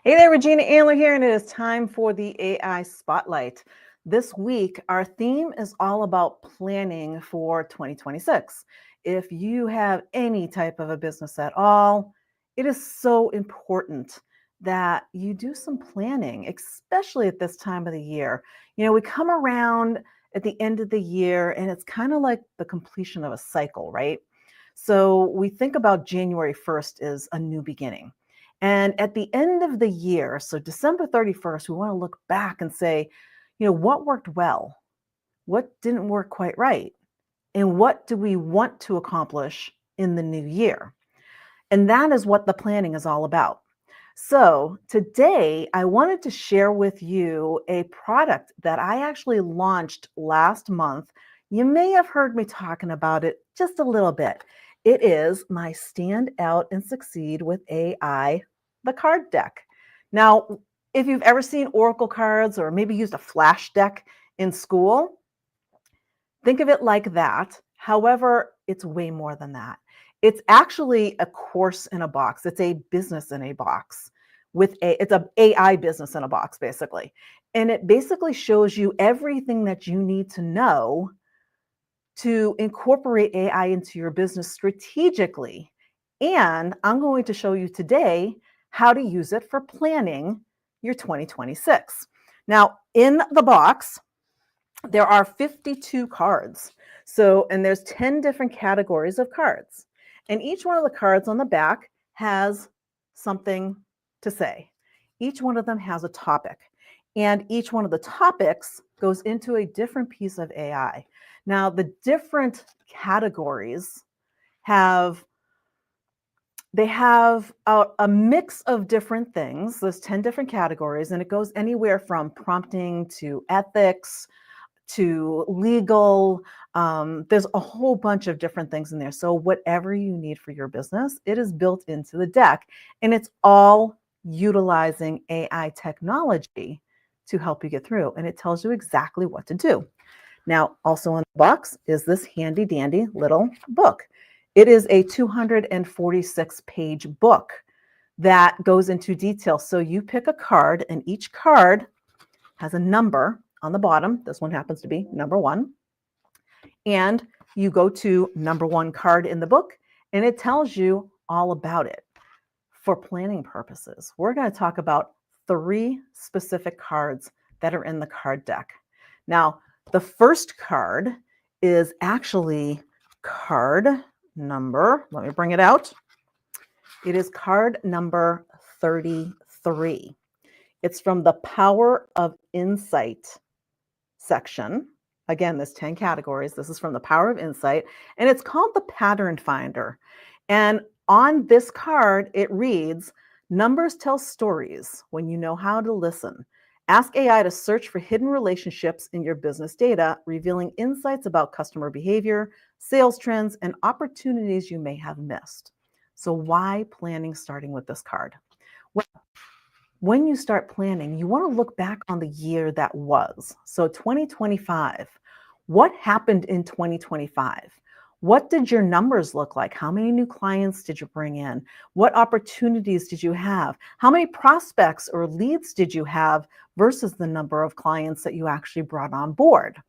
Hey there, Regina Andler here, and it is time for the AI Spotlight. This week, our theme is all about planning for 2026. If you have any type of a business at all, it is so important that you do some planning, especially at this time of the year. We come around at the end of the year, and it's kind of like the completion of a cycle, right? So we think about January 1st as a new beginning. And at the end of the year, so December 31st, we want to look back and say, what worked well? What didn't work quite right? And what do we want to accomplish in the new year? And that is what the planning is all about. So today, I wanted to share with you a product that I actually launched last month. You may have heard me talking about it just a little bit. It is my Stand Out and Succeed with AI, the card deck. Now, if you've ever seen Oracle cards or maybe used a flash deck in school, think of it like that. However, it's way more than that. It's actually a course in a box. It's a business in a box it's an AI business in a box, basically. And it basically shows you everything that you need to know to incorporate AI into your business strategically. And I'm going to show you today how to use it for planning your 2026. Now, in the box, there are 52 cards. And there's 10 different categories of cards. And each one of the cards on the back has something to say. Each one of them has a topic. And each one of the topics goes into a different piece of AI. Now, the different categories have a mix of different things. There's 10 different categories, and it goes anywhere from prompting to ethics to legal. There's a whole bunch of different things in there. So whatever you need for your business, it is built into the deck, and it's all utilizing AI technology to help you get through. And it tells you exactly what to do. Now, also in the box is this handy dandy little book. It is a 246-page book that goes into detail. So you pick a card, and each card has a number on the bottom. This one happens to be number 1. And you go to number 1 card in the book, and it tells you all about it. For planning purposes, we're going to talk about 3 specific cards that are in the card deck. Now, the first card is actually card number, let me bring it out. It is card number 33. It's from the Power of Insight section. Again, there's 10 categories. This is from the Power of Insight, and it's called the Pattern Finder. And on this card, it reads, "Numbers tell stories when you know how to listen. Ask AI to search for hidden relationships in your business data, revealing insights about customer behavior, sales trends, and opportunities you may have missed." So why planning starting with this card? Well, when you start planning, you want to look back on the year that was. So 2025, what happened in 2025? What did your numbers look like? How many new clients did you bring in? What opportunities did you have? How many prospects or leads did you have versus the number of clients that you actually brought on board?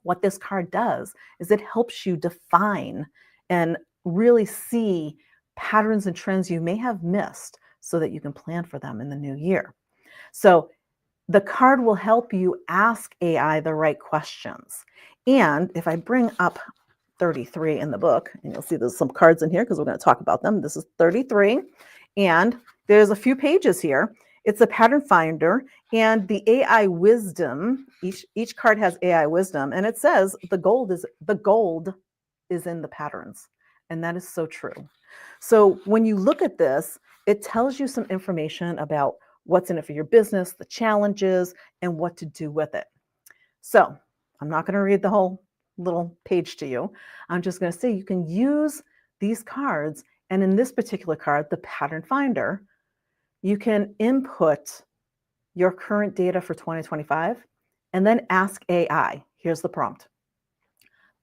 What this card does is it helps you define and really see patterns and trends you may have missed so that you can plan for them in the new year. So the card will help you ask AI the right questions. And if I bring up 33 in the book, and you'll see there's some cards in here because we're going to talk about them. This is 33, and there's a few pages here. It's a pattern finder and the AI wisdom. Each card has AI wisdom, and it says the gold is in the patterns, and that is so true. So when you look at this, it tells you some information about what's in it for your business, the challenges, and what to do with it. So I'm not going to read the whole little page to you. I'm just going to say you can use these cards, and in this particular card, the Pattern Finder, you can input your current data for 2025 and then ask AI. Here's the prompt.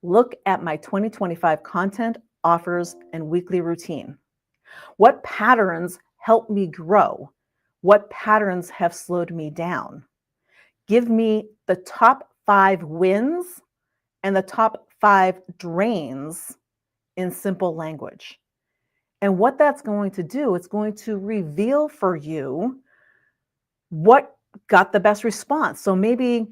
Look at my 2025 content, offers, and weekly routine. What patterns help me grow? What patterns have slowed me down? Give me the top 5 wins and the top 5 drains in simple language. And what that's going to do, it's going to reveal for you what got the best response. So maybe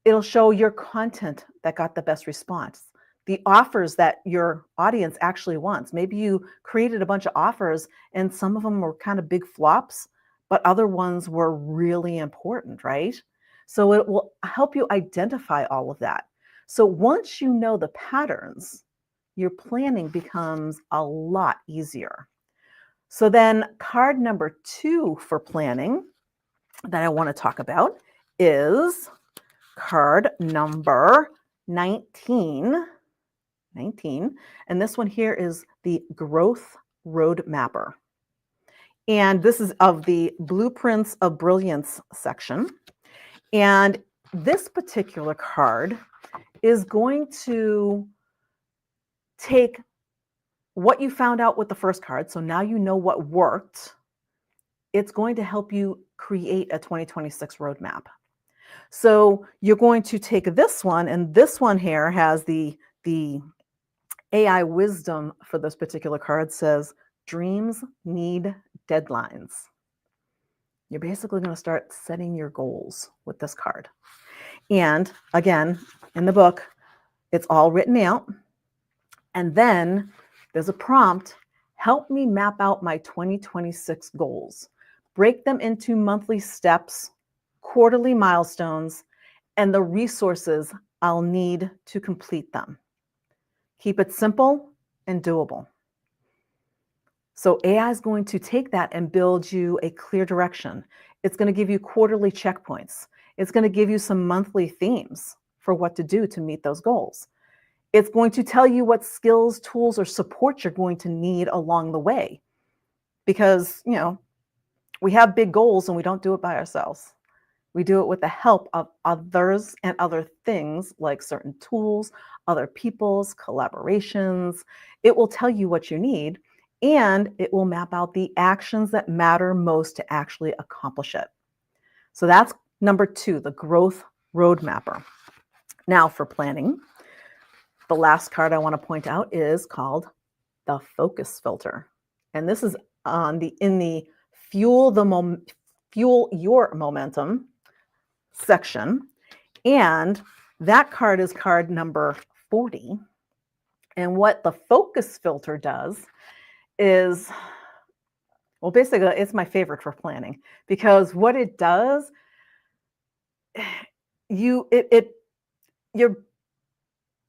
it'll show your content that got the best response, the offers that your audience actually wants. Maybe you created a bunch of offers and some of them were kind of big flops, but other ones were really important, right? So it will help you identify all of that. So once you know the patterns, your planning becomes a lot easier. So then card number 2 for planning that I want to talk about is card number 19. And this one here is the Growth Roadmapper. And this is of the Blueprints of Brilliance section. And this particular card is going to take what you found out with the first card. So now you know what worked. It's going to help you create a 2026 roadmap. So you're going to take this one, and this one here has the AI wisdom for this particular card says, dreams need deadlines. You're basically going to start setting your goals with this card. And again, in the book, it's all written out. And then there's a prompt, help me map out my 2026 goals. Break them into monthly steps, quarterly milestones, and the resources I'll need to complete them. Keep it simple and doable. So AI is going to take that and build you a clear direction. It's going to give you quarterly checkpoints. It's going to give you some monthly themes for what to do to meet those goals. It's going to tell you what skills, tools, or support you're going to need along the way. Because, we have big goals and we don't do it by ourselves. We do it with the help of others and other things like certain tools, other people's collaborations. It will tell you what you need, and it will map out the actions that matter most to actually accomplish it. So that's number 2, the Growth Roadmapper. Now for planning, the last card I want to point out is called the Focus Filter. And this is in the Fuel Your Momentum section. And that card is card number 40. And what the Focus Filter does is, well, basically, it's my favorite for planning, because what it does, your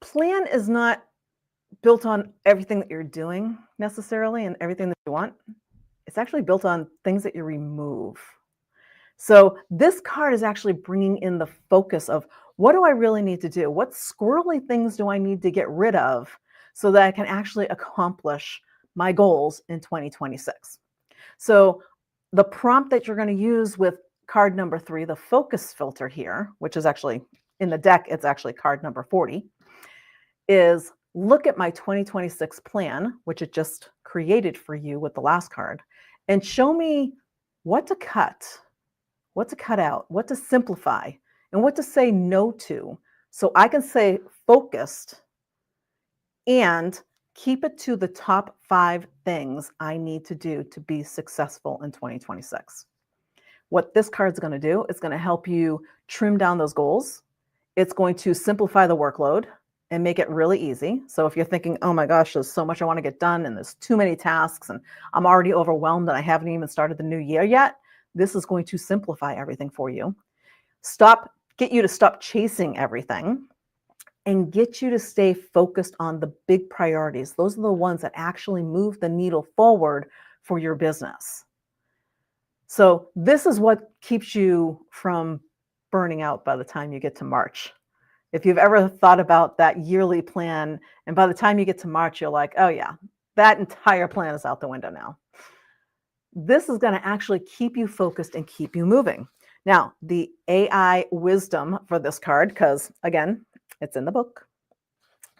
plan is not built on everything that you're doing necessarily and everything that you want. It's actually built on things that you remove. So this card is actually bringing in the focus of, what do I really need to do? What squirrely things do I need to get rid of so that I can actually accomplish my goals in 2026? So the prompt that you're going to use with card number 3, the Focus Filter here, which is actually in the deck, it's actually card number 40, is look at my 2026 plan, which it just created for you with the last card, and show me what to cut out, what to simplify, and what to say no to, so I can stay focused and keep it to the top 5 things I need to do to be successful in 2026. What this card's going to do is going to help you trim down those goals. It's going to simplify the workload and make it really easy. So if you're thinking, oh my gosh, there's so much I want to get done and there's too many tasks and I'm already overwhelmed and I haven't even started the new year yet, this is going to simplify everything for you. Get you to stop chasing everything and get you to stay focused on the big priorities. Those are the ones that actually move the needle forward for your business. So this is what keeps you from burning out by the time you get to March. If you've ever thought about that yearly plan, and by the time you get to March, you're like, oh yeah, that entire plan is out the window now. This is going to actually keep you focused and keep you moving. Now, the AI wisdom for this card, because again, it's in the book.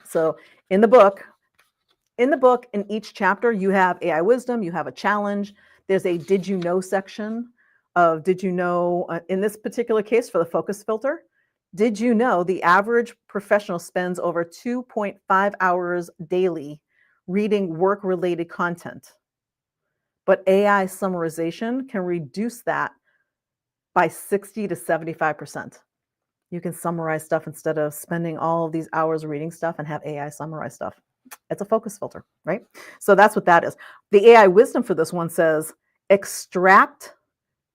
So in the book, in each chapter, you have AI wisdom, you have a challenge. There's a did you know section of, did you know, in this particular case for the focus filter, did you know the average professional spends over 2.5 hours daily reading work-related content? But AI summarization can reduce that by 60 to 75%. You can summarize stuff instead of spending all of these hours reading stuff and have AI summarize stuff. It's a focus filter, right? So that's what that is. The AI wisdom for this one says, extract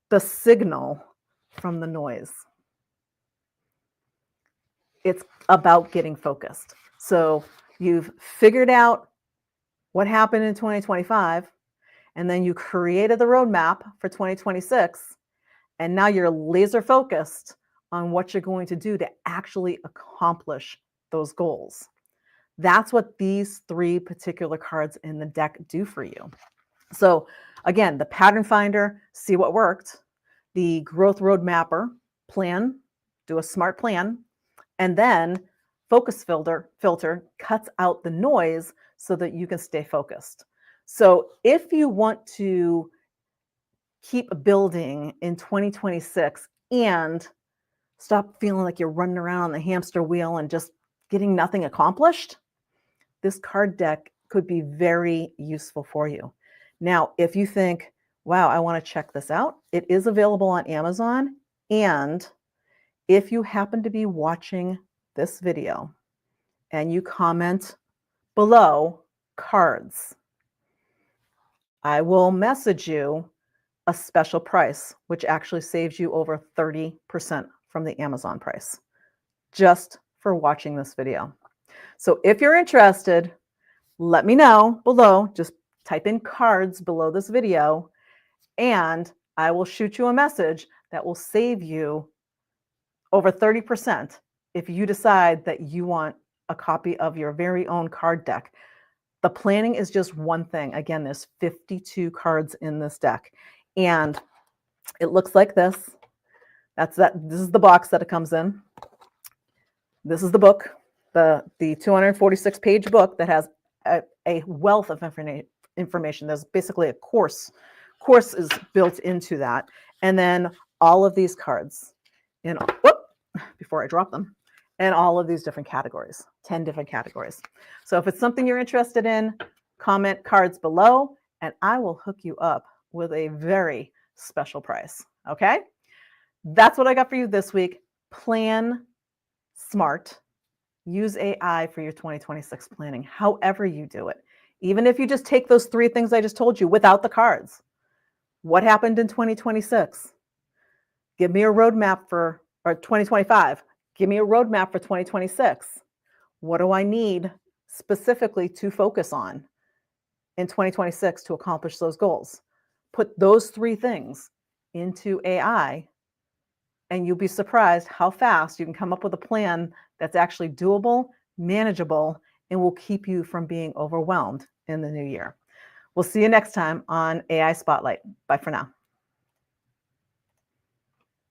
the signal from the noise. It's about getting focused. So you've figured out what happened in 2025, and then you created the roadmap for 2026, and now you're laser focused on what you're going to do to actually accomplish those goals. That's what these three particular cards in the deck do for you. So again, the pattern finder, see what worked. The growth roadmapper, plan, do a smart plan. And then focus filter cuts out the noise so that you can stay focused. So if you want to keep building in 2026 and stop feeling like you're running around on the hamster wheel and just getting nothing accomplished, this card deck could be very useful for you. Now, if you think, wow, I want to check this out, it is available on Amazon. And if you happen to be watching this video and you comment below cards, I will message you a special price, which actually saves you over 30% from the Amazon price, just for watching this video. So if you're interested, let me know below. Just type in cards below this video, and I will shoot you a message that will save you over 30% if you decide that you want a copy of your very own card deck. The planning is just one thing. Again, there's 52 cards in this deck, and it looks like this. This is the box that it comes in. This is the book, the 246-page book that has a wealth of information. There's basically a course is built into that, and then all of these cards. And before I drop them, and all of these different categories, 10 different categories. So if it's something you're interested in, comment cards below, and I will hook you up with a very special price, okay? That's what I got for you this week. Plan smart. Use AI for your 2026 planning, however you do it. Even if you just take those three things I just told you without the cards. What happened in 2026? Give me a roadmap for 2025. Give me a roadmap for 2026. What do I need specifically to focus on in 2026 to accomplish those goals? Put those three things into AI, and you'll be surprised how fast you can come up with a plan that's actually doable, manageable, and will keep you from being overwhelmed in the new year. We'll see you next time on AI Spotlight. Bye for now.